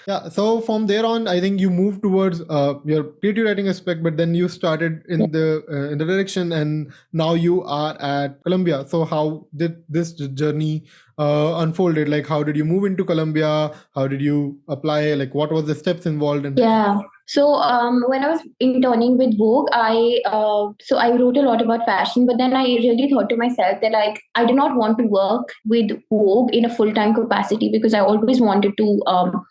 Yeah. So from there on, I think you moved towards your creative writing aspect, but then you started in the direction, and now you are at Columbia. So how did this journey unfolded? Like, how did you move into Columbia? How did you apply? Like, what was the steps involved? And Yeah. So when I was interning with Vogue, I wrote a lot about fashion, but then I really thought to myself that like I did not want to work with Vogue in a full time capacity because I always wanted to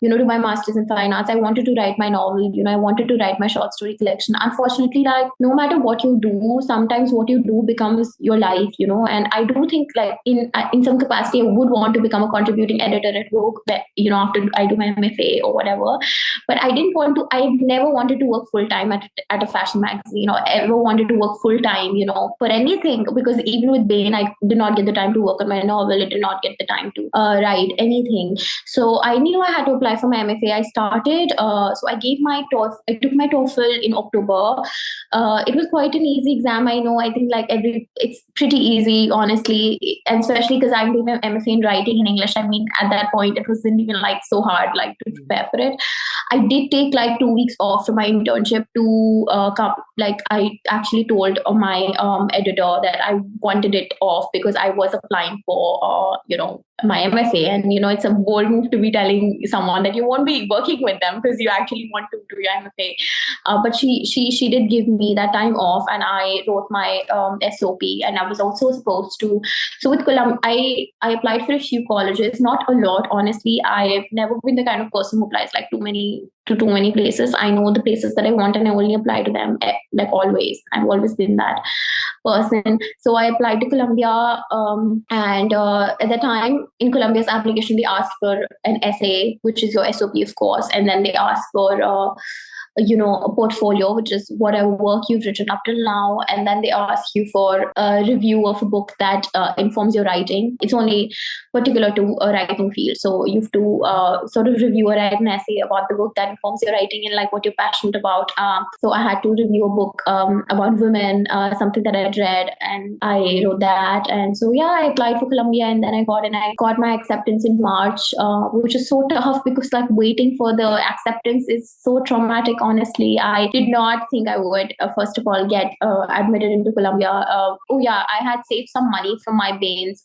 do my masters in fine arts. I wanted to write my novel. I wanted to write my short story collection. Unfortunately, like no matter what you do, sometimes what you do becomes your life. And I do think like in some capacity I would want to become a contributing editor at Vogue. After I do my MFA or whatever, but I never wanted to work full time at a fashion magazine or ever wanted to work full time, for anything, because even with Bain, I did not get the time to work on my novel. I did not get the time to write anything. So I knew I had to apply for my MFA. I started, so I took my TOEFL in October. It was quite an easy exam. I know, I think like it's pretty easy, honestly, and especially because I'm doing my MFA in writing in English. I mean, at that point, it wasn't even like so hard, like to prepare for it. I did take like 2 weeks off from my internship to come. Like I actually told my editor that I wanted it off because I was applying for my MFA, and it's a bold move to be telling someone that you won't be working with them because you actually want to do your MFA. But she did give me that time off, and I wrote my SOP, and I was also supposed to. So with Columbia, I applied for a few colleges, not a lot, honestly. I've never been the kind of person who applies like too many places. I know the places that I want, and I only apply to them. Like always, I've always been that person. So I applied to Columbia, and at the time in Columbia's application, they asked for an essay, which is your SOP, of course, and then they asked for a portfolio, which is whatever work you've written up till now, and then they ask you for a review of a book that informs your writing. It's only particular to a writing field, so you have to sort of review or write an essay about the book that informs your writing and like what you're passionate about. So I had to review a book about women, something that I had read, and I wrote that. And so yeah, I applied for Columbia, and then I got my acceptance in March, which is so tough because like waiting for the acceptance is so traumatic. Honestly, I did not think I would, first of all, get admitted into Columbia. I had saved some money from my Bain's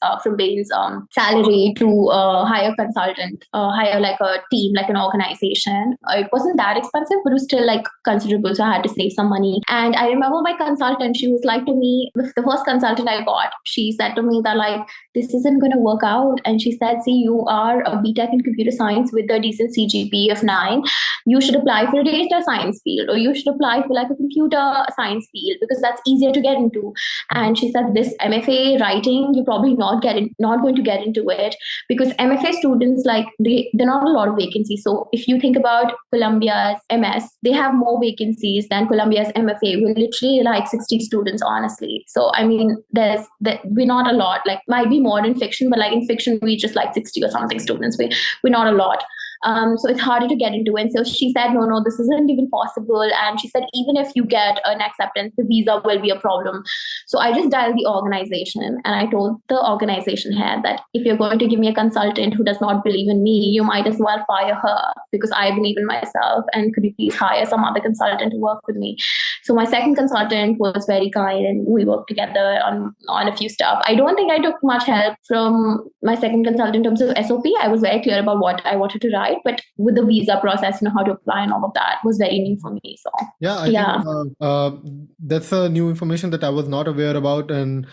salary to hire a consultant, hire like a team, like an organization. It wasn't that expensive, but it was still like considerable. So I had to save some money. And I remember my consultant, she was like to me, the first consultant I got, she said to me that like, this isn't going to work out. And she said, see, you are a BTech in computer science with a decent CGPA of 9. You should apply for a data science field, or you should apply for like a computer science field because that's easier to get into. And she said, this MFA writing, you're probably not going to get into it because MFA students, like there are not a lot of vacancies. So if you think about Columbia's MS, they have more vacancies than Columbia's MFA. We're literally like 60 students, honestly. So I mean, we're not a lot. Like might be more in fiction, but like in fiction we just like 60 or something students. We're not a lot. So it's harder to get into. And so she said, no, this isn't even possible. And she said, even if you get an acceptance, the visa will be a problem. So I just dialed the organization, and I told the organization head that if you're going to give me a consultant who does not believe in me, you might as well fire her because I believe in myself. And could you please hire some other consultant to work with me? So my second consultant was very kind, and we worked together on a few stuff. I don't think I took much help from my second consultant in terms of SOP. I was very clear about what I wanted to write, but with the visa process, how to apply and all of that was very new for me. So yeah, I think that's a new information that I was not aware about. And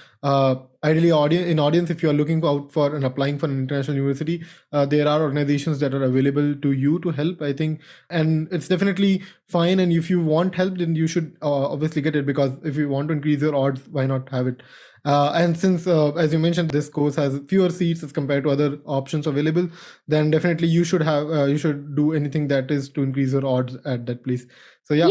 ideally, audience, if you are looking out for and applying for an international university, there are organizations that are available to you to help, I think. And it's definitely fine. And if you want help, then you should obviously get it, because if you want to increase your odds, why not have it? And since, as you mentioned, this course has fewer seats as compared to other options available, then definitely you should do anything that is to increase your odds at that place. So yeah,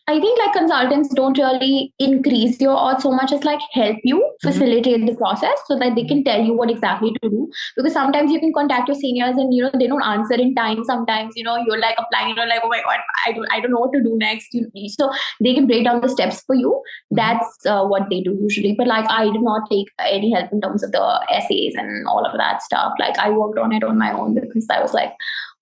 I think like consultants don't really increase your odds so much as like help you facilitate the process so that they can tell you what exactly to do. Because sometimes you can contact your seniors and they don't answer in time. Sometimes you're like applying, you're like, oh my god, I don't know what to do next. So they can break down the steps for you. That's what they do usually. But like I did not take any help in terms of the essays and all of that stuff. Like I worked on it on my own because I was like,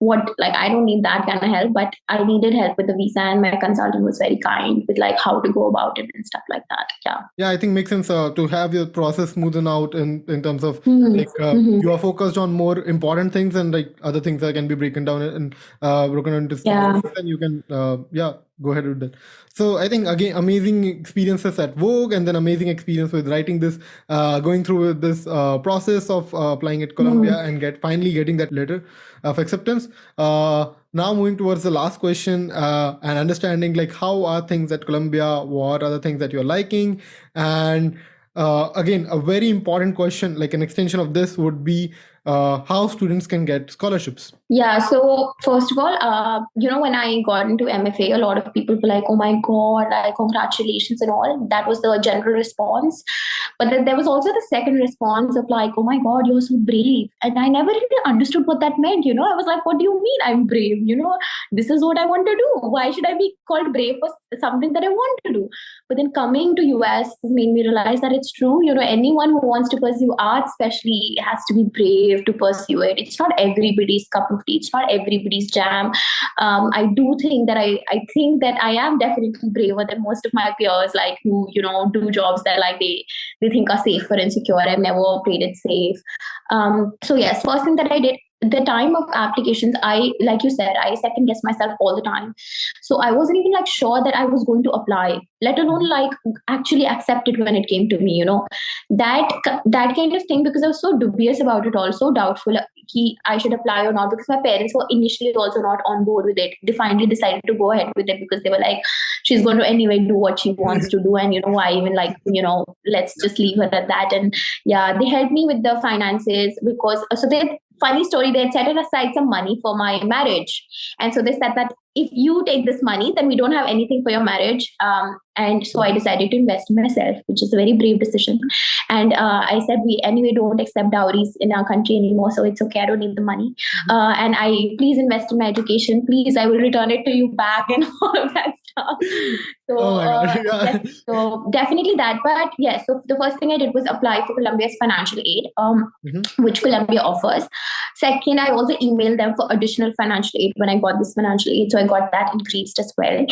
I don't need that kind of help, but I needed help with the visa, and my consultant was very kind with like how to go about it and stuff like that. Yeah, I think makes sense to have your process smoothen out in terms of you are focused on more important things, and like other things that can be broken down and broken into steps, and you can go ahead with that. So I think again, amazing experiences at Vogue, and then amazing experience with writing this, going through this process of applying at Columbia and finally getting that letter of acceptance. Now moving towards the last question and understanding like how are things at Columbia, what are the things that you're liking, and again, a very important question, like an extension of this would be how students can get scholarships. Yeah, so first of all, when I got into MFA, a lot of people were like, oh my God, like, congratulations and all. That was the general response. But then there was also the second response of like, oh my God, you're so brave. And I never really understood what that meant, I was like, what do you mean I'm brave? This is what I want to do. Why should I be called brave for something that I want to do? But then coming to US made me realize that it's true. Anyone who wants to pursue art especially has to be brave to pursue it. It's not everybody's cup of tea. It's not everybody's jam. I do think that I think that I am definitely braver than most of my peers, like who, do jobs that like they think are safer and secure. I've never played it safe. So yes, first thing that I did, the time of applications, like you said, I second guess myself all the time. So I wasn't even like sure that I was going to apply, let alone like actually accept it when it came to me, that kind of thing, because I was so dubious about it, also doubtful I should apply or not, because my parents were initially also not on board with it. They finally decided to go ahead with it because they were like, she's going to anyway do what she wants to do, and why even like let's just leave her at that. And yeah, they helped me with the finances, because funny story, they had set aside some money for my marriage. And so they said that if you take this money, then we don't have anything for your marriage. And so I decided to invest in myself, which is a very brave decision. And I said, we anyway don't accept dowries in our country anymore, so it's okay, I don't need the money. And please invest in my education. Please, I will return it to you back and all of that stuff. So, yes, so definitely that. But yes, so the first thing I did was apply for Columbia's financial aid, which Columbia offers. Second, I also emailed them for additional financial aid when I got this financial aid. So I got that increased as well.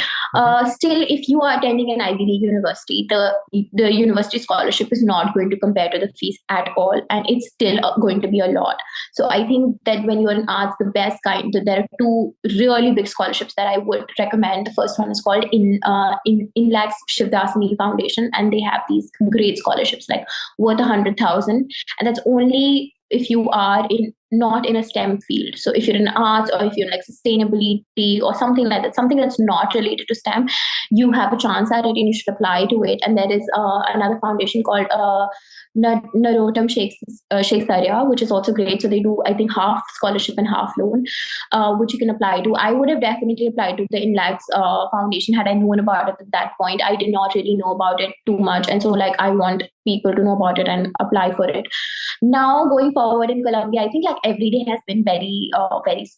Still, if you are attending an Ivy League university, the university scholarship is not going to compare to the fees at all. And it's still going to be a lot. So I think that when you're in arts, the best kind, there are two really big scholarships that I would recommend. The first one is called lakhs 𝐒𝐿𝐤𝐿 Foundation. And they have these great scholarships, like worth 100,000. And that's only if you are not in a STEM field. So if you're in arts, or if you're in like sustainability or something like that, something that's not related to STEM, you have a chance at it and you should apply to it. And there is another foundation called 𝐁𝐞𝐜𝐿 𝐤𝐬𝐿, which is also great. So they do, I think, half scholarship and half loan, which you can apply to. I would have definitely applied to the lakhs foundation had I known about it at that point. I did not really know about it too much. And so like I want people to know about it and apply for it. Now going forward in Columbia, I think like every day has been very,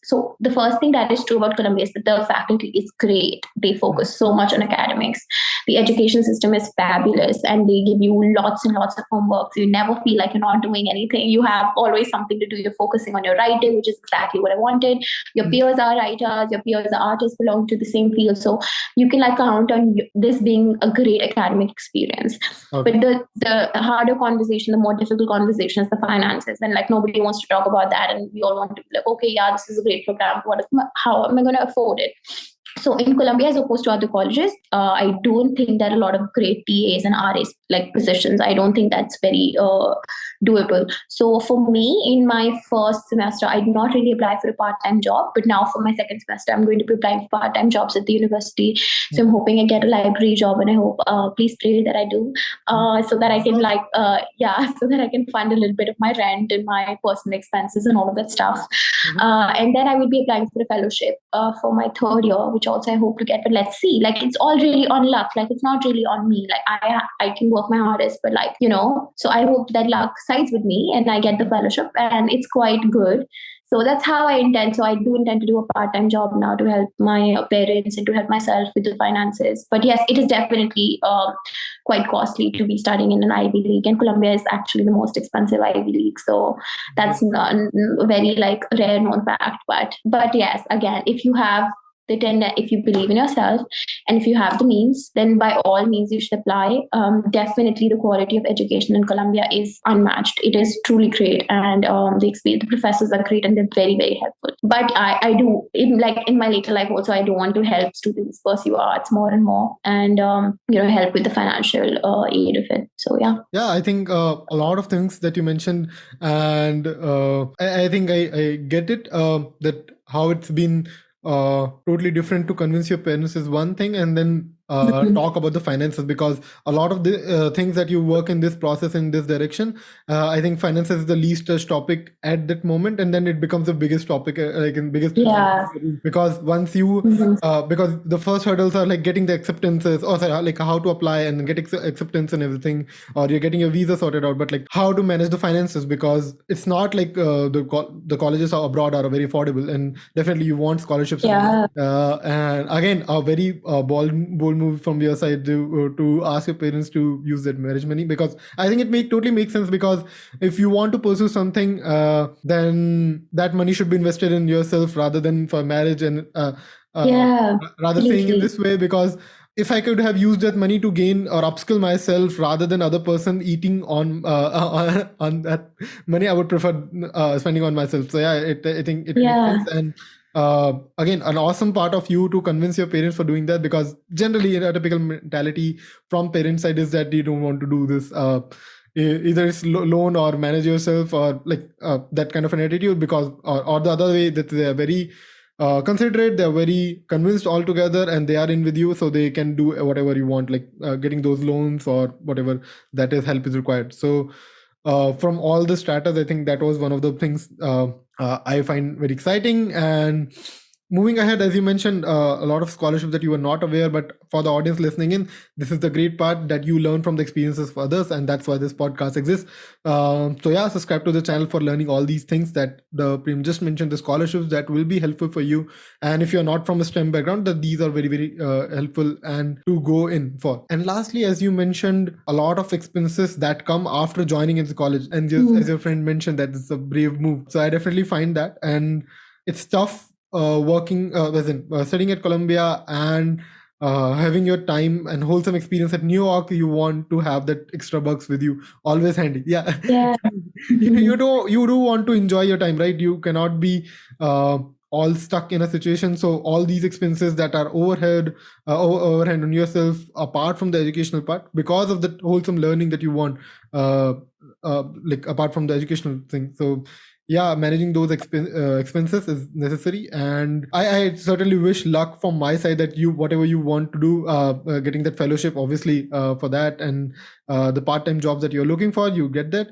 so the first thing that is true about Columbia is that the faculty is great. They focus so much on academics. The education system is fabulous, and they give you lots and lots of homework. So you never feel like you're not doing anything. You have always something to do. You're focusing on your writing, which is exactly what I wanted. Your peers are writers, your peers are artists, belong to the same field. So you can like count on this being a great academic experience. Okay. But the harder conversation, the more difficult conversation is the finances. And like nobody wants to talk about that. And we all want to be like, okay, yeah, this is a great program. How am I going to afford it? So in Columbia, as opposed to other colleges, I don't think there are a lot of great TAs and RAs like positions. I don't think that's very doable. So for me, in my first semester, I did not really apply for a part-time job. But now for my second semester, I'm going to be applying for part-time jobs at the university. So I'm hoping I get a library job, and I hope, please pray that I do, so that I can so that I can fund a little bit of my rent and my personal expenses and all of that stuff. And then I will be applying for a fellowship for my third year, which also I hope to get. But let's see, like it's all really on luck. Like it's not really on me. Like I can work my hardest, but like, so I hope that luck sides with me and I get the fellowship, and it's quite good. So that's how I intend. So I do intend to do a part-time job now to help my parents and to help myself with the finances. But yes, it is definitely quite costly to be studying in an Ivy League, and Columbia is actually the most expensive Ivy League. So that's not a very like rare known fact. But yes, again, if you have if you believe in yourself and if you have the means, then by all means you should apply. Definitely the quality of education in Columbia is unmatched. It is truly great, and the professors are great and they're very, very helpful. But I do, in my later life also, I do want to help students pursue arts more and more, and help with the financial aid of it. So yeah, I think a lot of things that you mentioned, and I think I get it, that how it's been totally different to convince your parents is one thing, and then talk about the finances, because a lot of the things that you work in this process in this direction, I think finances is the least touched topic at that moment, and then it becomes the biggest topic, because once you because the first hurdles are like getting the acceptances, or sorry, like how to apply and get acceptance and everything, or you're getting your visa sorted out, but like how to manage the finances, because it's not like the colleges are abroad are very affordable, and definitely you want scholarships. And again, a very bold move from your side to ask your parents to use that marriage money, because I think it totally makes sense, because if you want to pursue something, then that money should be invested in yourself rather than for marriage, and rather saying in this way, because if I could have used that money to gain or upskill myself rather than other person eating on that money, I would prefer spending on myself. So I think it makes sense. And again, an awesome part of you to convince your parents for doing that, because generally a typical mentality from parent side is that you don't want to do this. Either it's loan or manage yourself, or like that kind of an attitude, because or the other way, that they are very considerate, they're very convinced altogether, and they are in with you, so they can do whatever you want, like getting those loans or whatever that is help is required. So from all the stratas, I think that was one of the things I find very exciting. And moving ahead, as you mentioned, a lot of scholarships that you were not aware, but for the audience listening in, this is the great part, that you learn from the experiences of others, and that's why this podcast exists. So subscribe to the channel for learning all these things that the Prem just mentioned, the scholarships that will be helpful for you. And if you're not from a STEM background, that these are very, very helpful and to go in for. And lastly, as you mentioned, a lot of expenses that come after joining into college, and just as your friend mentioned, that it's a brave move. So I definitely find that, and it's tough working studying at Columbia and having your time and wholesome experience at New York. You want to have that extra bucks with you always handy. You do want to enjoy your time, right? You cannot be all stuck in a situation. So all these expenses that are overhead on yourself, apart from the educational part, because of the wholesome learning that you want, like apart from the educational thing. So managing those expenses is necessary, and I certainly wish luck from my side, that you, whatever you want to do, getting that fellowship, obviously for that, and the part-time jobs that you're looking for, you get that.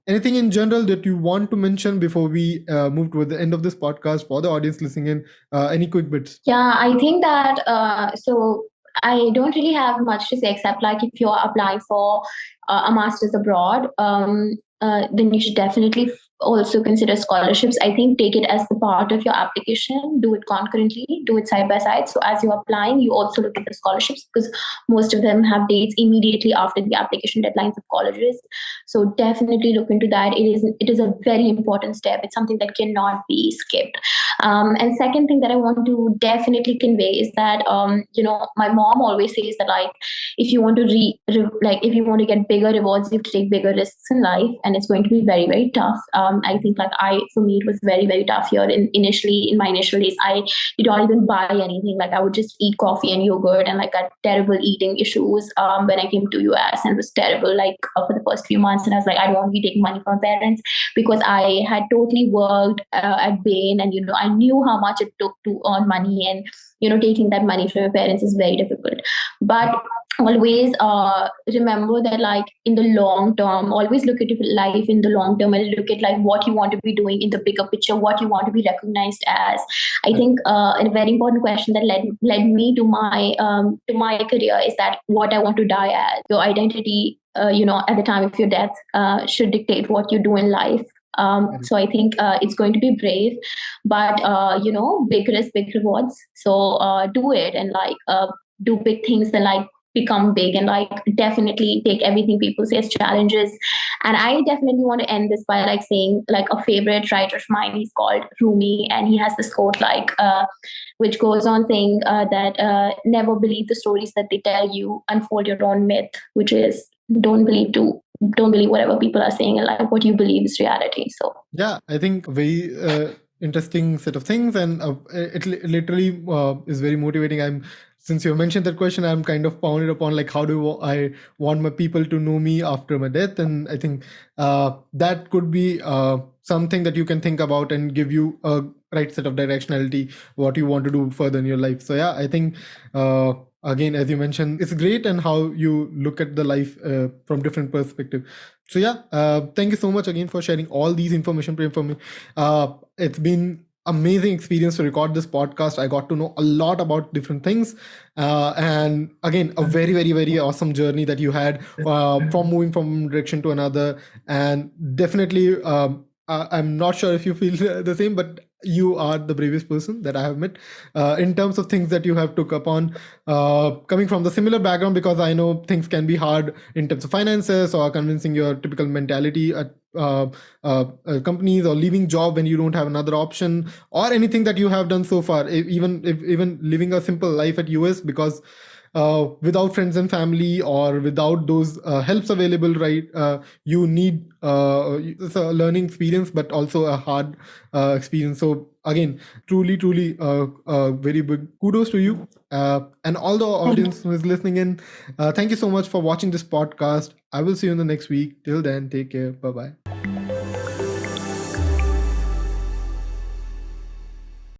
Anything in general that you want to mention before we move to the end of this podcast for the audience listening in? Any quick bits? I think that so I don't really have much to say, except like if you're applying for a master's abroad, then you should definitely also consider scholarships. I think take it as the part of your application, do it concurrently, do it side by side. So as you're applying, you also look at the scholarships, because most of them have dates immediately after the application deadlines of colleges. So definitely look into that. It is a very important step. It's something that cannot be skipped. And second thing that I want to definitely convey is that my mom always says that, like, if you want to if you want to get bigger rewards, you have to take bigger risks in life, and it's going to be very, very tough. I think for me, it was very, very tough here. In my initial days, I did not even buy anything. Like, I would just eat coffee and yogurt, and like got terrible eating issues when I came to US, and it was terrible for the first few months. And I was like, I don't want to be taking money from parents, because I had totally worked at Bain, and I knew how much it took to earn money, and taking that money from your parents is very difficult. But always remember that, like, in the long term, always look at life in the long term, and look at like what you want to be doing in the bigger picture, what you want to be recognized as. I think a very important question that led me to my career is that what I want to die as. Your identity, at the time of your death, should dictate what you do in life. So I think it's going to be brave, but big risk, big rewards. So do it and do big things and become big and definitely take everything people say as challenges. And I definitely want to end this by saying a favorite writer of mine. He's called Rumi, and he has this quote which goes on saying that never believe the stories that they tell you, unfold your own myth, which is don't believe whatever people are saying, and what you believe is reality. So yeah, I think very interesting set of things, and it literally is very motivating. Since you mentioned that question, I'm kind of pounded upon how do I want my people to know me after my death, and I think that could be something that you can think about and give you a right set of directionality, what you want to do further in your life. So yeah, I think again, as you mentioned, it's great and how you look at the life from different perspective. So yeah, thank you so much again for sharing all these information for me. It's been amazing experience to record this podcast. I got to know a lot about different things, and again, a very, very, very awesome journey that you had from moving from direction to another. And definitely, I'm not sure if you feel the same, but you are the bravest person that I have met in terms of things that you have took upon, coming from the similar background, because I know things can be hard in terms of finances or convincing your typical mentality at companies, or leaving job when you don't have another option, or anything that you have done so far, even living a simple life at US, because without friends and family, or without those helps available, right, you need it's a learning experience, but also a hard experience. So again, truly very big kudos to you, and all the audience who is listening in. Thank you so much for watching this podcast. I will see you in the next week. Till then, take care. Bye bye.